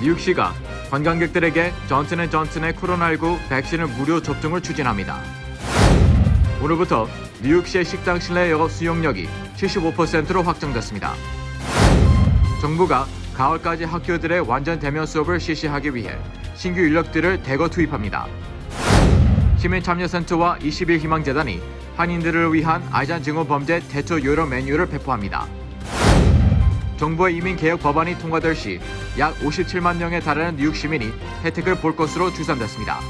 뉴욕시가 관광객들에게 존슨앤존슨의 코로나19 백신을 무료 접종을 추진합니다. 오늘부터 뉴욕시의 식당 실내 영업 수용력이 75%로 확정됐습니다. 정부가 가을까지 학교들의 완전 대면 수업을 실시하기 위해 신규 인력들을 대거 투입합니다. 시민참여센터와 21희망재단이 한인들을 위한 아시안 증오범죄 대처 요령 매뉴얼을 배포합니다. 정부의 이민개혁 법안이 통과될 시 약 57만 명에 달하는 뉴욕 시민이 혜택을 볼 것으로 추산됐습니다.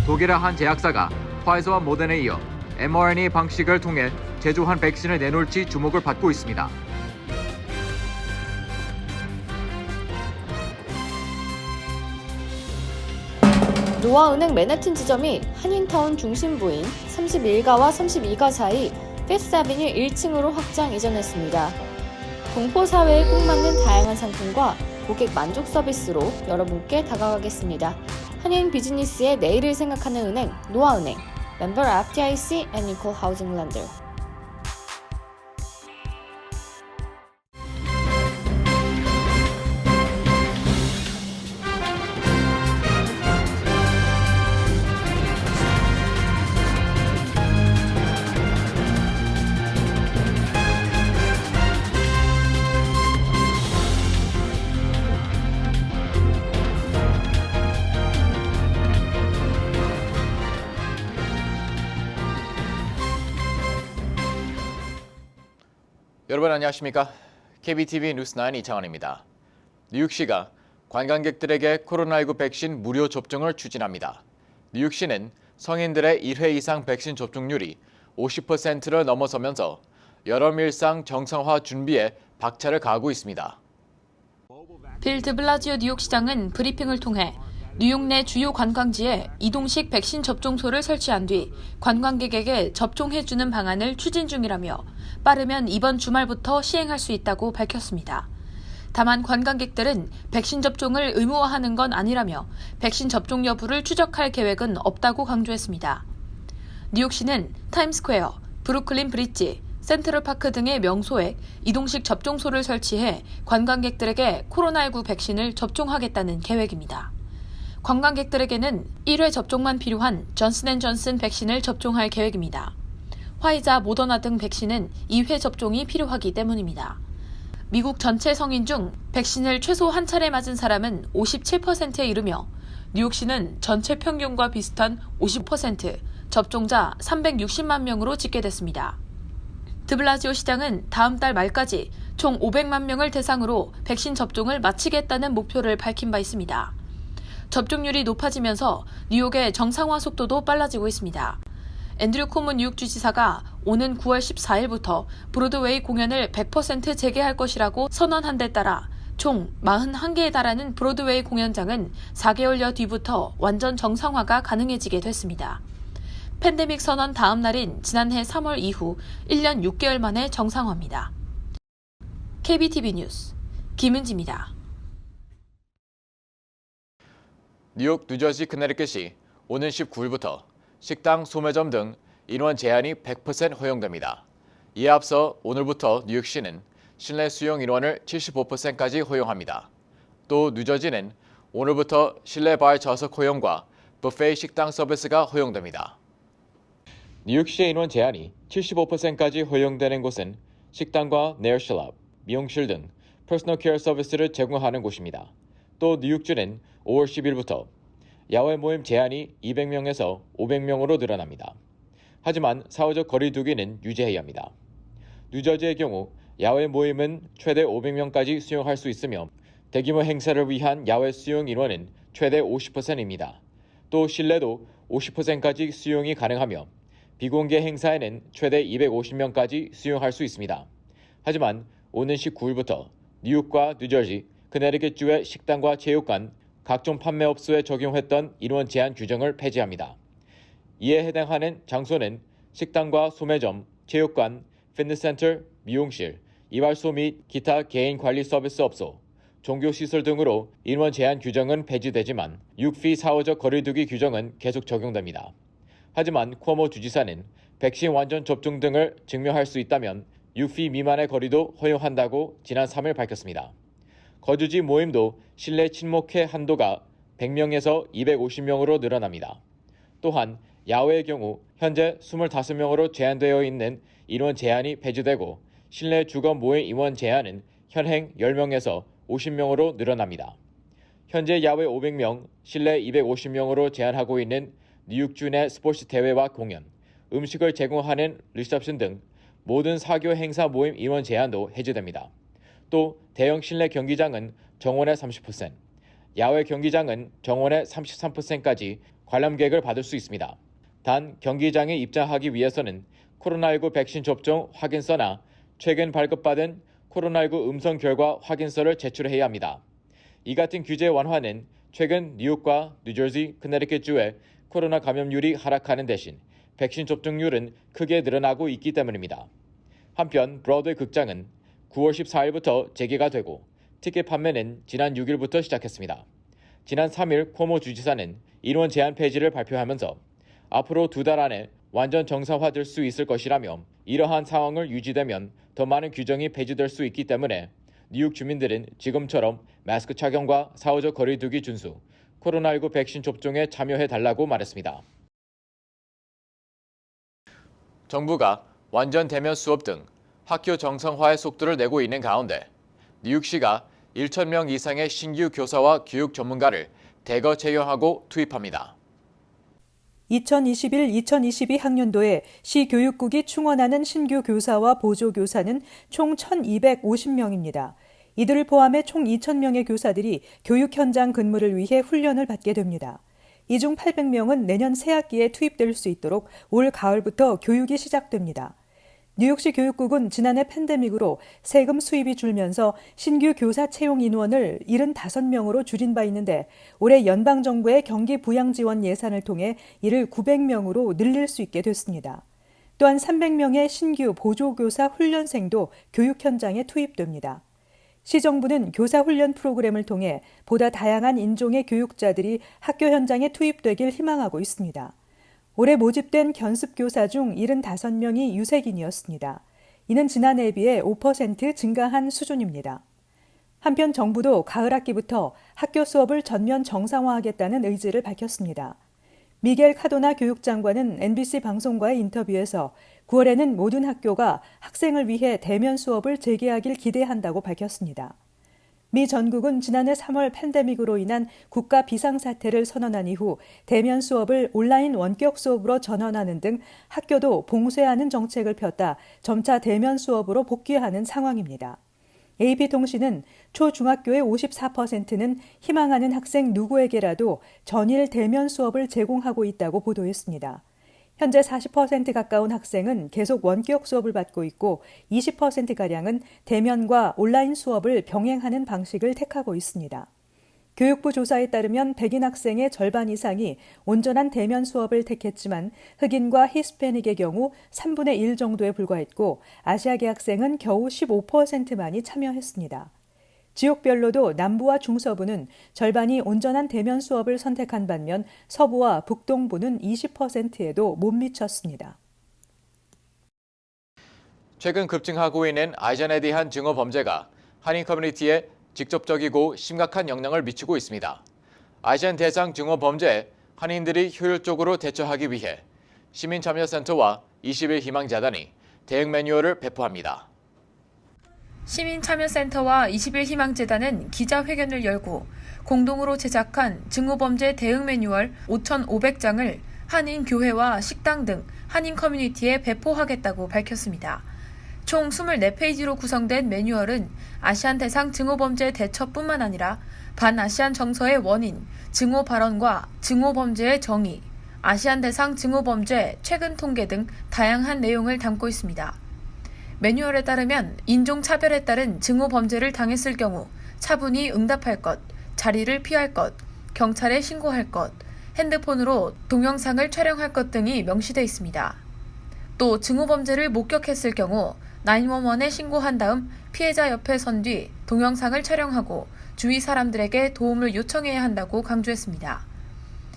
독일의 한 제약사가 화이자와 모더나에 이어 mRNA 방식을 통해 제조한 백신을 내놓을지 주목을 받고 있습니다. 노아은행 맨해튼 지점이 한인타운 중심부인 31가와 32가 사이 피프스 아비뉴 1층으로 확장 이전했습니다. 공포사회에 꼭 맞는 다양한 상품과 고객 만족 서비스로 여러분께 다가가겠습니다. 한인 비즈니스의 내일을 생각하는 은행 노아은행 멤버 FDIC and Equal Housing Lender. 여러분 안녕하십니까? KBTV 뉴스9 이창원입니다. 뉴욕시가 관광객들에게 코로나19 백신 무료 접종을 추진합니다. 뉴욕시는 성인들의 1회 이상 백신 접종률이 50%를 넘어서면서 여름 일상 정상화 준비에 박차를 가하고 있습니다. 빌 드블라지오 뉴욕시장은 브리핑을 통해 뉴욕 내 주요 관광지에 이동식 백신 접종소를 설치한 뒤 관광객에게 접종해주는 방안을 추진 중이라며 빠르면 이번 주말부터 시행할 수 있다고 밝혔습니다. 다만 관광객들은 백신 접종을 의무화하는 건 아니라며 백신 접종 여부를 추적할 계획은 없다고 강조했습니다. 뉴욕시는 타임스퀘어, 브루클린 브릿지, 센트럴파크 등의 명소에 이동식 접종소를 설치해 관광객들에게 코로나19 백신을 접종하겠다는 계획입니다. 관광객들에게는 1회 접종만 필요한 존슨앤존슨 백신을 접종할 계획입니다. 화이자, 모더나 등 백신은 2회 접종이 필요하기 때문입니다. 미국 전체 성인 중 백신을 최소 한 차례 맞은 사람은 57%에 이르며 뉴욕시는 전체 평균과 비슷한 50%, 접종자 360만 명으로 집계됐습니다. 드블라지오 시장은 다음 달 말까지 총 500만 명을 대상으로 백신 접종을 마치겠다는 목표를 밝힌 바 있습니다. 접종률이 높아지면서 뉴욕의 정상화 속도도 빨라지고 있습니다. 앤드류 코모 뉴욕 주지사가 오는 9월 14일부터 브로드웨이 공연을 100% 재개할 것이라고 선언한 데 따라 총 41개에 달하는 브로드웨이 공연장은 4개월여 뒤부터 완전 정상화가 가능해지게 됐습니다. 팬데믹 선언 다음 날인 지난해 3월 이후 1년 6개월 만에 정상화입니다. KBTV 뉴스 김은지입니다. 뉴욕, 뉴저지, 커네티컷이 오는 19일부터 식당, 소매점 등 인원 제한이 100% 허용됩니다. 이에 앞서 오늘부터 뉴욕시는 실내 수용 인원을 75%까지 허용합니다. 또 뉴저지는 오늘부터 실내 바र 좌석 허용과 뷔페 식당 서비스가 허용됩니다. 뉴욕시의 인원 제한이 75%까지 허용되는 곳은 식당과 네일샵, 미용실 등 퍼스널 케어 서비스를 제공하는 곳입니다. 또 뉴욕주는 5월 10일부터 야외 모임 제한이 200명에서 500명으로 늘어납니다. 하지만 사회적 거리 두기는 유지해야 합니다. 뉴저지의 경우 야외 모임은 최대 500명까지 수용할 수 있으며 대규모 행사를 위한 야외 수용 인원은 최대 50%입니다. 또 실내도 50%까지 수용이 가능하며 비공개 행사에는 최대 250명까지 수용할 수 있습니다. 하지만 오는 19일부터 뉴욕과 뉴저지, 커네티컷주의 식당과 체육관, 각종 판매업소에 적용했던 인원 제한 규정을 폐지합니다. 이에 해당하는 장소는 식당과 소매점, 체육관, 피트니스센터, 미용실, 이발소 및 기타 개인 관리 서비스 업소, 종교시설 등으로 인원 제한 규정은 폐지되지만 6피 사회적 거리두기 규정은 계속 적용됩니다. 하지만 쿠오모 주지사는 백신 완전 접종 등을 증명할 수 있다면 6피 미만의 거리도 허용한다고 지난 3일 밝혔습니다. 거주지 모임도 실내 침묵회 한도가 100명에서 250명으로 늘어납니다. 또한 야외의 경우 현재 25명으로 제한되어 있는 인원 제한이 폐지되고 실내 주거 모임 인원 제한은 현행 10명에서 50명으로 늘어납니다. 현재 야외 500명, 실내 250명으로 제한하고 있는 뉴욕주 내 스포츠 대회와 공연, 음식을 제공하는 리셉션 등 모든 사교 행사 모임 인원 제한도 해제됩니다. 또 대형 실내 경기장은 정원의 30%, 야외 경기장은 정원의 33%까지 관람객을 받을 수 있습니다. 단 경기장에 입장하기 위해서는 코로나19 백신 접종 확인서나 최근 발급받은 코로나19 음성 결과 확인서를 제출해야 합니다. 이 같은 규제 완화는 최근 뉴욕과 뉴저지, 커네티컷주의 코로나 감염률이 하락하는 대신 백신 접종률은 크게 늘어나고 있기 때문입니다. 한편 브로드웨이 극장은 9월 14일부터 재개가 되고 티켓 판매는 지난 6일부터 시작했습니다. 지난 3일 코모 주지사는 인원 제한 폐지를 발표하면서 앞으로 2달 안에 완전 정상화될 수 있을 것이라며 이러한 상황을 유지되면 더 많은 규정이 폐지될 수 있기 때문에 뉴욕 주민들은 지금처럼 마스크 착용과 사회적 거리 두기 준수, 코로나19 백신 접종에 참여해달라고 말했습니다. 정부가 완전 대면 수업 등 학교 정상화의 속도를 내고 있는 가운데 뉴욕시가 1,000명 이상의 신규 교사와 교육 전문가를 대거 채용하고 투입합니다. 2021-2022 학년도에 시 교육국이 충원하는 신규 교사와 보조교사는 총 1,250명입니다. 이들을 포함해 총 2,000명의 교사들이 교육 현장 근무를 위해 훈련을 받게 됩니다. 이 중 800명은 내년 새학기에 투입될 수 있도록 올 가을부터 교육이 시작됩니다. 뉴욕시 교육국은 지난해 팬데믹으로 세금 수입이 줄면서 신규 교사 채용 인원을 75명으로 줄인 바 있는데 올해 연방정부의 경기 부양 지원 예산을 통해 이를 900명으로 늘릴 수 있게 됐습니다. 또한 300명의 신규 보조교사 훈련생도 교육 현장에 투입됩니다. 시정부는 교사 훈련 프로그램을 통해 보다 다양한 인종의 교육자들이 학교 현장에 투입되길 희망하고 있습니다. 올해 모집된 견습교사 중 75명이 유색인이었습니다. 이는 지난해에 비해 5% 증가한 수준입니다. 한편 정부도 가을 학기부터 학교 수업을 전면 정상화하겠다는 의지를 밝혔습니다. 미겔 카도나 교육장관은 NBC 방송과의 인터뷰에서 9월에는 모든 학교가 학생을 위해 대면 수업을 재개하길 기대한다고 밝혔습니다. 미 전국은 지난해 3월 팬데믹으로 인한 국가 비상사태를 선언한 이후 대면 수업을 온라인 원격 수업으로 전환하는 등 학교도 봉쇄하는 정책을 폈다 점차 대면 수업으로 복귀하는 상황입니다. AP통신은 초중학교의 54%는 희망하는 학생 누구에게라도 전일 대면 수업을 제공하고 있다고 보도했습니다. 현재 40% 가까운 학생은 계속 원격 수업을 받고 있고 20%가량은 대면과 온라인 수업을 병행하는 방식을 택하고 있습니다. 교육부 조사에 따르면 백인 학생의 절반 이상이 온전한 대면 수업을 택했지만 흑인과 히스패닉의 경우 3분의 1 정도에 불과했고 아시아계 학생은 겨우 15%만이 참여했습니다. 지역별로도 남부와 중서부는 절반이 온전한 대면 수업을 선택한 반면 서부와 북동부는 20%에도 못 미쳤습니다. 최근 급증하고 있는 아시안에 대한 증오 범죄가 한인 커뮤니티에 직접적이고 심각한 영향을 미치고 있습니다. 아시안 대상 증오 범죄에 한인들이 효율적으로 대처하기 위해 시민참여센터와 20일 희망재단이 대응 매뉴얼을 배포합니다. 시민참여센터와 20일 희망재단은 기자회견을 열고 공동으로 제작한 증오범죄 대응 매뉴얼 5,500장을 한인 교회와 식당 등 한인 커뮤니티에 배포하겠다고 밝혔습니다. 총 24페이지로 구성된 매뉴얼은 아시안 대상 증오범죄 대처뿐만 아니라 반아시안 정서의 원인, 증오 발언과 증오범죄의 정의, 아시안 대상 증오범죄 최근 통계 등 다양한 내용을 담고 있습니다. 매뉴얼에 따르면 인종차별에 따른 증오범죄를 당했을 경우 차분히 응답할 것, 자리를 피할 것, 경찰에 신고할 것, 핸드폰으로 동영상을 촬영할 것 등이 명시되어 있습니다. 또 증오범죄를 목격했을 경우 911에 신고한 다음 피해자 옆에 선 뒤 동영상을 촬영하고 주위 사람들에게 도움을 요청해야 한다고 강조했습니다.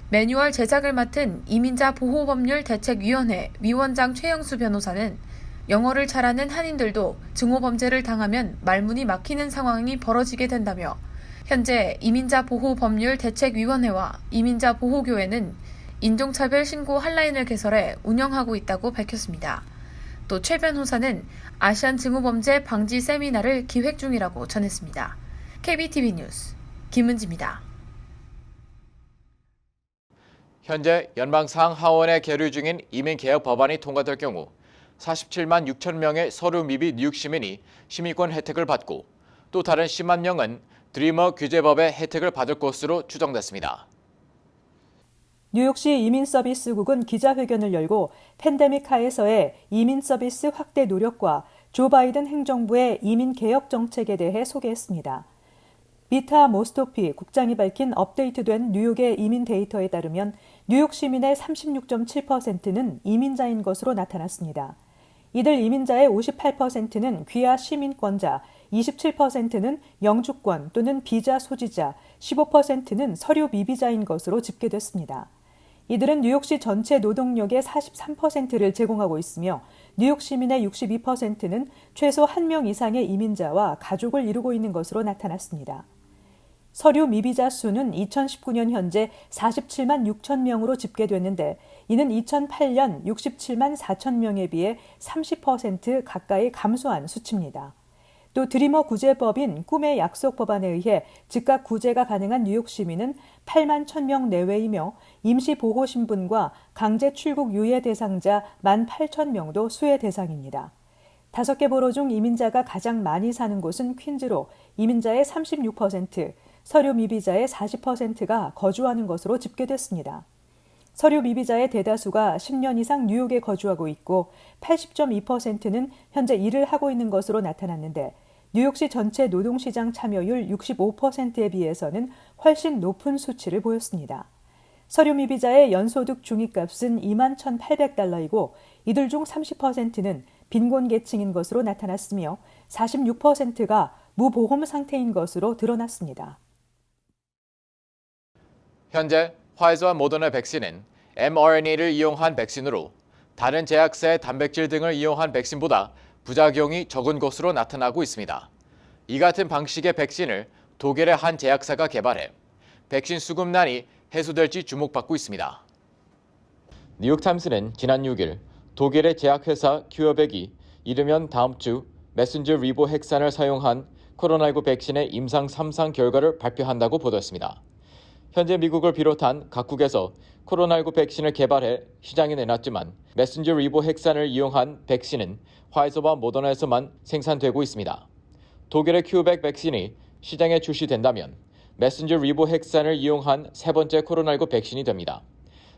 매뉴얼 제작을 맡은 이민자 보호법률 대책위원회 위원장 최영수 변호사는 영어를 잘하는 한인들도 증오범죄를 당하면 말문이 막히는 상황이 벌어지게 된다며 현재 이민자 보호 법률 대책위원회와 이민자 보호교회는 인종차별 신고 핫라인을 개설해 운영하고 있다고 밝혔습니다. 또 최 변호사는 아시안 증오범죄 방지 세미나를 기획 중이라고 전했습니다. KBTV 뉴스 김은지입니다. 현재 연방 상하원에 계류 중인 이민개혁 법안이 통과될 경우 47만 6천 명의 서류 미비 뉴욕 시민이 시민권 혜택을 받고 또 다른 10만 명은 드리머 규제법의 혜택을 받을 것으로 추정됐습니다. 뉴욕시 이민서비스국은 기자회견을 열고 팬데믹 하에서의 이민서비스 확대 노력과 조 바이든 행정부의 이민개혁 정책에 대해 소개했습니다. 비타 모스토피 국장이 밝힌 업데이트된 뉴욕의 이민 데이터에 따르면 뉴욕 시민의 36.7%는 이민자인 것으로 나타났습니다. 이들 이민자의 58%는 귀화 시민권자, 27%는 영주권 또는 비자 소지자, 15%는 서류 미비자인 것으로 집계됐습니다. 이들은 뉴욕시 전체 노동력의 43%를 제공하고 있으며 뉴욕 시민의 62%는 최소 1명 이상의 이민자와 가족을 이루고 있는 것으로 나타났습니다. 서류 미비자 수는 2019년 현재 47만 6천 명으로 집계됐는데 이는 2008년 67만 4천 명에 비해 30% 가까이 감소한 수치입니다. 또 드리머 구제법인 꿈의 약속 법안에 의해 즉각 구제가 가능한 뉴욕 시민은 8만 1,000명 내외이며 임시보호신분과 강제 출국 유예 대상자 1만 8천 명도 수혜 대상입니다. 5개 보로 중 이민자가 가장 많이 사는 곳은 퀸즈로 이민자의 36%, 서류 미비자의 40%가 거주하는 것으로 집계됐습니다. 서류 미비자의 대다수가 10년 이상 뉴욕에 거주하고 있고 80.2%는 현재 일을 하고 있는 것으로 나타났는데 뉴욕시 전체 노동시장 참여율 65%에 비해서는 훨씬 높은 수치를 보였습니다. 서류 미비자의 연소득 중위값은 2만 1,800달러이고 이들 중 30%는 빈곤 계층인 것으로 나타났으며 46%가 무보험 상태인 것으로 드러났습니다. 현재 화이자와 모더나 백신은 mRNA를 이용한 백신으로 다른 제약사의 단백질 등을 이용한 백신보다 부작용이 적은 것으로 나타나고 있습니다. 이 같은 방식의 백신을 독일의 한 제약사가 개발해 백신 수급난이 해소될지 주목받고 있습니다. 뉴욕타임스는 지난 6일 독일의 제약회사 큐어백이 이르면 다음 주 메신저 리보 핵산을 사용한 코로나19 백신의 임상 3상 결과를 발표한다고 보도했습니다. 현재 미국을 비롯한 각국에서 코로나19 백신을 개발해 시장에 내놨지만 메신저 리보 핵산을 이용한 백신은 화이자와 모더나에서만 생산되고 있습니다. 독일의 큐어백 백신이 시장에 출시된다면 메신저 리보 핵산을 이용한 세 번째 코로나19 백신이 됩니다.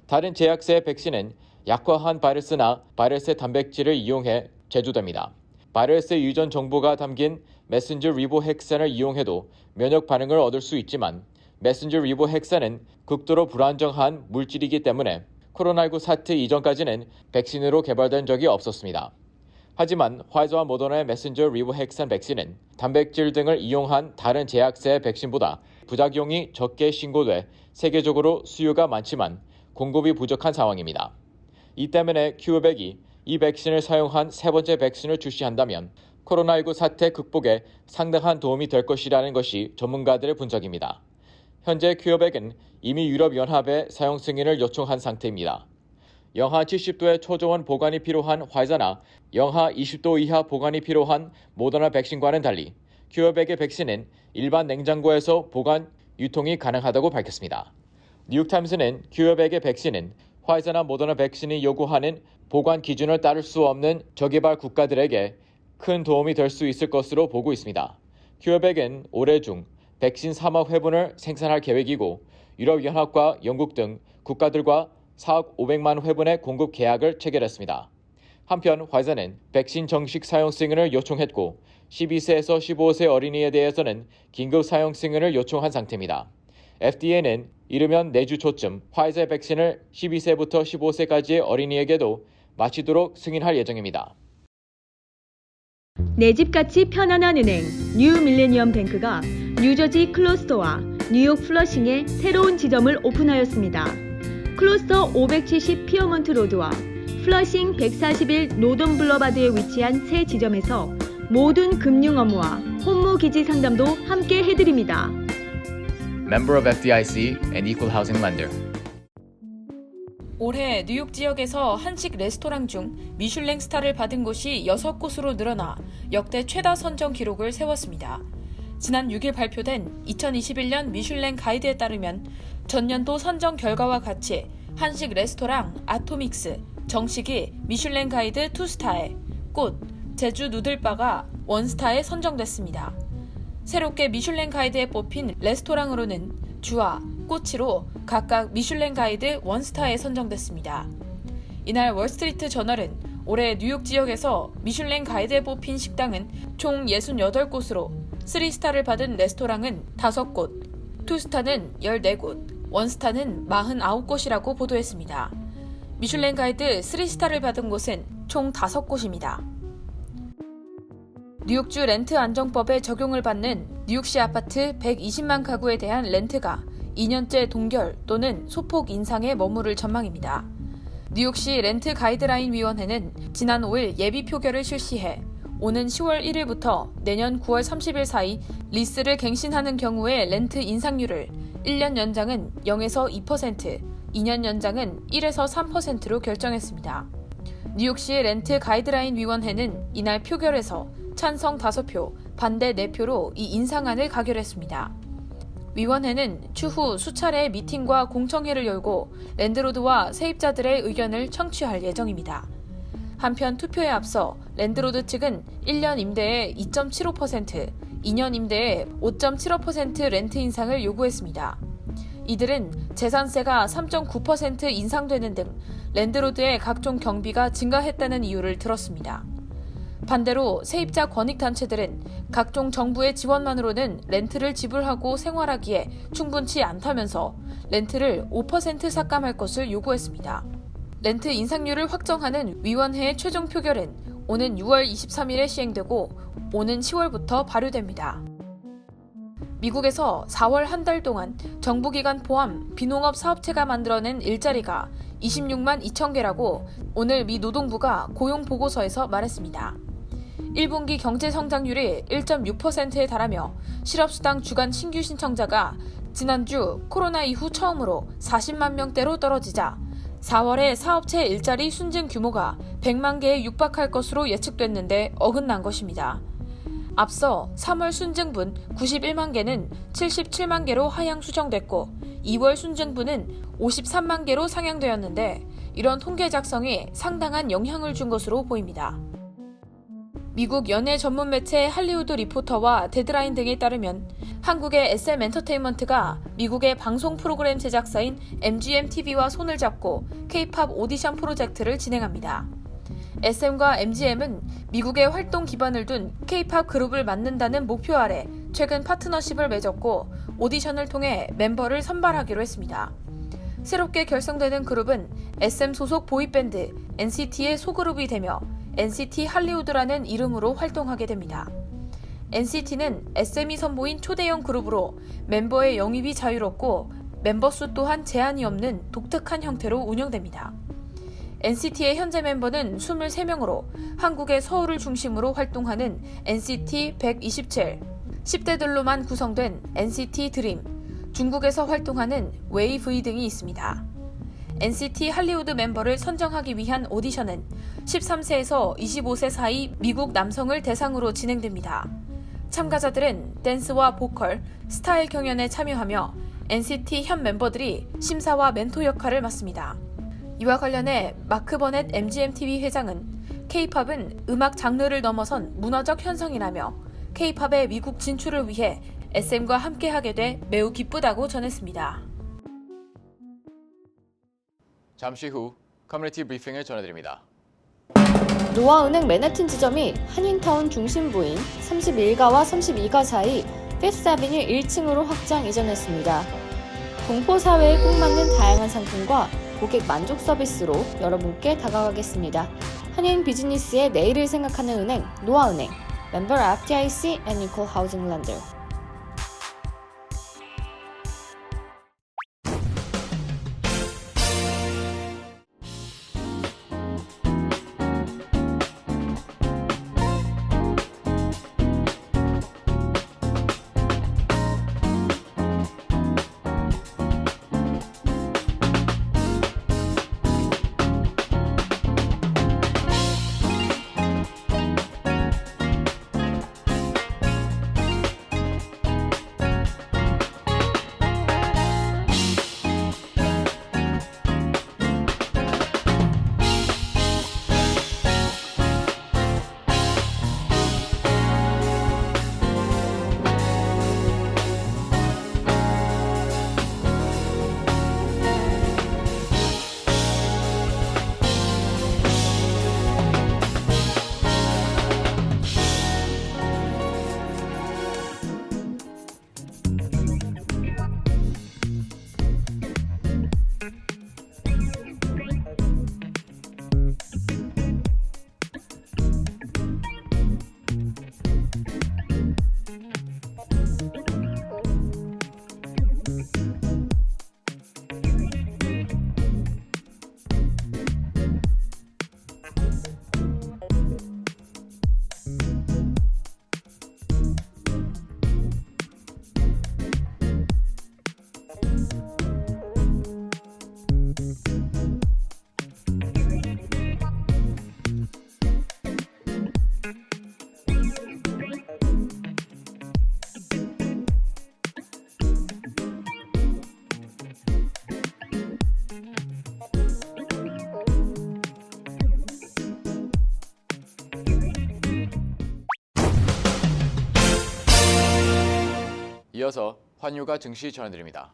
다른 제약사의 백신은 약화한 바이러스나 바이러스의 단백질을 이용해 제조됩니다. 바이러스의 유전 정보가 담긴 메신저 리보 핵산을 이용해도 면역 반응을 얻을 수 있지만 메신저 리보 핵산은 극도로 불안정한 물질이기 때문에 코로나19 사태 이전까지는 백신으로 개발된 적이 없었습니다. 하지만 화이자와 모더나의 메신저 리보 핵산 백신은 단백질 등을 이용한 다른 제약사의 백신보다 부작용이 적게 신고돼 세계적으로 수요가 많지만 공급이 부족한 상황입니다. 이 때문에 큐어백이 이 백신을 사용한 세 번째 백신을 출시한다면 코로나19 사태 극복에 상당한 도움이 될 것이라는 것이 전문가들의 분석입니다. 현재 큐어백은 이미 유럽연합에 사용 승인을 요청한 상태입니다. 영하 70도의 초저온 보관이 필요한 화이자나 영하 20도 이하 보관이 필요한 모더나 백신과는 달리 큐어백의 백신은 일반 냉장고에서 보관, 유통이 가능하다고 밝혔습니다. 뉴욕타임스는 큐어백의 백신은 화이자나 모더나 백신이 요구하는 보관 기준을 따를 수 없는 저개발 국가들에게 큰 도움이 될 수 있을 것으로 보고 있습니다. 큐어백은 올해 중 백신 3억 회분을 생산할 계획이고 유럽연합과 영국 등 국가들과 4억 500만 회분의 공급 계약을 체결했습니다. 한편 화이자는 백신 정식 사용 승인을 요청했고 12세에서 15세 어린이에 대해서는 긴급 사용 승인을 요청한 상태입니다. FDA는 이르면 내주 초쯤 화이자 백신을 12세부터 15세까지의 어린이에게도 마치도록 승인할 예정입니다. 내 집같이 편안한 은행 뉴 밀레니엄 뱅크가 뉴저지 클로스터와 뉴욕 플러싱에 새로운 지점을 오픈하였습니다. 클로스터 570 피어먼트 로드와 플러싱 141 노던 블러바드에 위치한 새 지점에서 모든 금융 업무와 홈모기지 상담도 함께 해드립니다. member of FDIC and equal housing lender. 올해 뉴욕 지역에서 한식 레스토랑 중 미슐랭 스타를 받은 곳이 6곳으로 늘어나 역대 최다 선정 기록을 세웠습니다. 지난 6일 발표된 2021년 미슐랭 가이드에 따르면 전년도 선정 결과와 같이 한식 레스토랑 아토믹스, 정식이 미슐랭 가이드 2스타에, 꽃, 제주 누들바가 1스타에 선정됐습니다. 새롭게 미슐랭 가이드에 뽑힌 레스토랑으로는 주아, 꼬치로 각각 미슐랭 가이드 1스타에 선정됐습니다. 이날 월스트리트 저널은 올해 뉴욕 지역에서 미슐랭 가이드에 뽑힌 식당은 총 68곳으로 3스타를 받은 레스토랑은 5곳, 2스타는 14곳, 1스타는 49곳이라고 보도했습니다. 미슐랭 가이드 3스타를 받은 곳은 총 5곳입니다. 뉴욕주 렌트 안정법에 적용을 받는 뉴욕시 아파트 120만 가구에 대한 렌트가 2년째 동결 또는 소폭 인상에 머무를 전망입니다. 뉴욕시 렌트 가이드라인 위원회는 지난 5일 예비 표결을 실시해 오는 10월 1일부터 내년 9월 30일 사이 리스를 갱신하는 경우의 렌트 인상률을 1년 연장은 0에서 2%, 2년 연장은 1에서 3%로 결정했습니다. 뉴욕시 렌트 가이드라인 위원회는 이날 표결에서 찬성 5표, 반대 4표로 이 인상안을 가결했습니다. 위원회는 추후 수차례 미팅과 공청회를 열고 랜드로드와 세입자들의 의견을 청취할 예정입니다. 한편 투표에 앞서 랜드로드 측은 1년 임대에 2.75%, 2년 임대에 5.75% 렌트 인상을 요구했습니다. 이들은 재산세가 3.9% 인상되는 등 랜드로드의 각종 경비가 증가했다는 이유를 들었습니다. 반대로 세입자 권익단체들은 각종 정부의 지원만으로는 렌트를 지불하고 생활하기에 충분치 않다면서 렌트를 5% 삭감할 것을 요구했습니다. 렌트 인상률을 확정하는 위원회의 최종 표결은 오는 6월 23일에 시행되고 오는 10월부터 발효됩니다. 미국에서 4월 한 달 동안 정부기관 포함 비농업 사업체가 만들어낸 일자리가 26만 2천 개라고 오늘 미 노동부가 고용보고서에서 말했습니다. 1분기 경제 성장률이 1.6%에 달하며 실업수당 주간 신규 신청자가 지난주 코로나 이후 처음으로 40만 명대로 떨어지자 4월에 사업체 일자리 순증 규모가 100만 개에 육박할 것으로 예측됐는데 어긋난 것입니다. 앞서 3월 순증분 91만 개는 77만 개로 하향 수정됐고 2월 순증분은 53만 개로 상향되었는데 이런 통계 작성이 상당한 영향을 준 것으로 보입니다. 미국 연예 전문 매체 할리우드 리포터와 데드라인 등에 따르면 한국의 SM 엔터테인먼트가 미국의 방송 프로그램 제작사인 MGM-TV와 손을 잡고 K-팝 오디션 프로젝트를 진행합니다. SM과 MGM은 미국의 활동 기반을 둔 K-팝 그룹을 만든다는 목표 아래 최근 파트너십을 맺었고 오디션을 통해 멤버를 선발하기로 했습니다. 새롭게 결성되는 그룹은 SM 소속 보이밴드 NCT의 소그룹이 되며 NCT 할리우드라는 이름으로 활동하게 됩니다. NCT는 SM이 선보인 초대형 그룹으로 멤버의 영입이 자유롭고 멤버 수 또한 제한이 없는 독특한 형태로 운영됩니다. NCT의 현재 멤버는 23명으로 한국의 서울을 중심으로 활동하는 NCT 127, 10대들로만 구성된 NCT 드림, 중국에서 활동하는 웨이브이 등이 있습니다. NCT 할리우드 멤버를 선정하기 위한 오디션은 13세에서 25세 사이 미국 남성을 대상으로 진행됩니다. 참가자들은 댄스와 보컬, 스타일 경연에 참여하며 NCT 현 멤버들이 심사와 멘토 역할을 맡습니다. 이와 관련해 마크 버넷 MGM-TV 회장은 K-팝은 음악 장르를 넘어선 문화적 현상이라며 K-팝의 미국 진출을 위해 SM과 함께하게 돼 매우 기쁘다고 전했습니다. 잠시 후 커뮤니티 브리핑을 전해드립니다. 노아은행 맨해튼 지점이 한인타운 중심부인 31가와 32가 사이 피프스 아비뉴 1층으로 확장 이전했습니다. 동포 사회에 꼭 맞는 다양한 상품과 고객 만족 서비스로 여러분께 다가가겠습니다. 한인 비즈니스의 내일을 생각하는 은행 노아은행, member FDIC and equal housing lender. 이어서 환율과 증시 전해드립니다.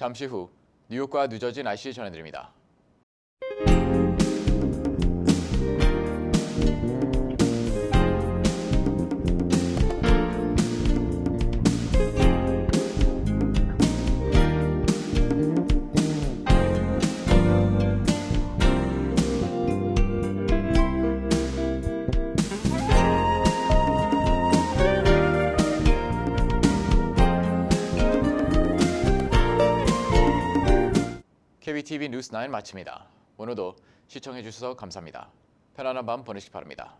잠시 후 뉴욕과 뉴저지 날씨 전해드립니다. KBTV 뉴스 9 마칩니다. 오늘도 시청해주셔서 감사합니다. 편안한 밤 보내시기 바랍니다.